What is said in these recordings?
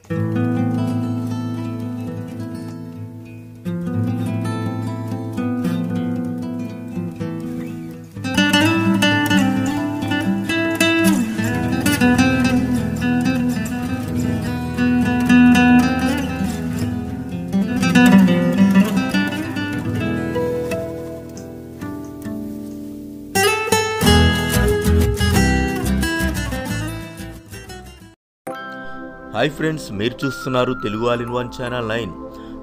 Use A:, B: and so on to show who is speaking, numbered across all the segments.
A: Hi friends, మీరు చూస్తున్నారు Telugu all in one channel 9.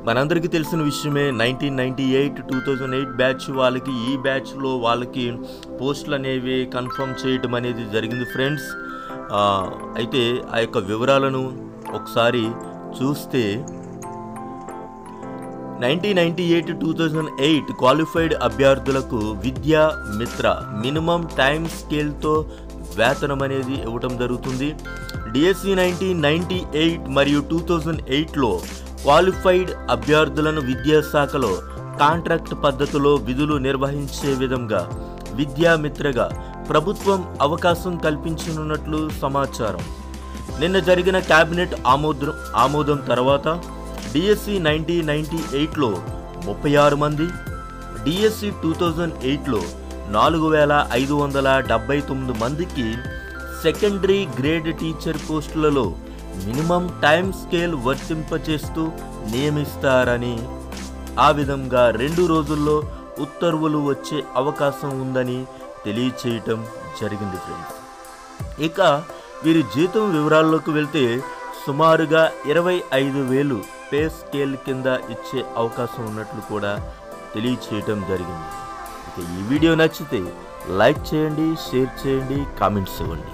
A: మనందరికీ తెలిసిన విషయమే 1998-2008 బ్యాచ్ వాళ్ళకి ఈ బ్యాచ్లో వాళ్ళకి పోస్టులు అనేవి కన్ఫర్మ్ చేయటం అనేది జరిగింది ఫ్రెండ్స్. అయితే ఆ యొక్క వివరాలను ఒకసారి చూస్తే 1998-2008 క్వాలిఫైడ్ అభ్యర్థులకు విద్యా మిత్ర మినిమం టైమ్ స్కేల్తో వేతనం అనేది ఇవ్వటం జరుగుతుంది. డిఎస్సి 1998 మరియు 2008లో క్వాలిఫైడ్ అభ్యర్థులను విద్యాశాఖలో కాంట్రాక్ట్ పద్ధతిలో విధులు నిర్వహించే విధంగా విద్యామిత్రగా ప్రభుత్వం అవకాశం కల్పించనున్నట్లు సమాచారం. నిన్న జరిగిన కేబినెట్ ఆమోదం తర్వాత డిఎస్సి 1998లో 36 మంది, డిఎస్సి 2008లో 4579 మందికి సెకండరీ గ్రేడ్ టీచర్ పోస్టులలో మినిమం టైమ్ స్కేల్ వర్తింపచేస్తూ నియమిస్తారని, ఆ విధంగా 2 రోజుల్లో ఉత్తర్వులు వచ్చే అవకాశం ఉందని తెలియచేయటం జరిగింది ఫ్రెండ్స్. ఇక వీరి జీతం వివరాల్లోకి వెళ్తే సుమారుగా 25,000 పే స్కేల్ కింద ఇచ్చే అవకాశం ఉన్నట్లు కూడా తెలియచేయటం జరిగింది. ఇక ఈ వీడియో నచ్చితే లైక్ చేయండి, షేర్ చేయండి, కామెంట్స్ ఇవ్వండి.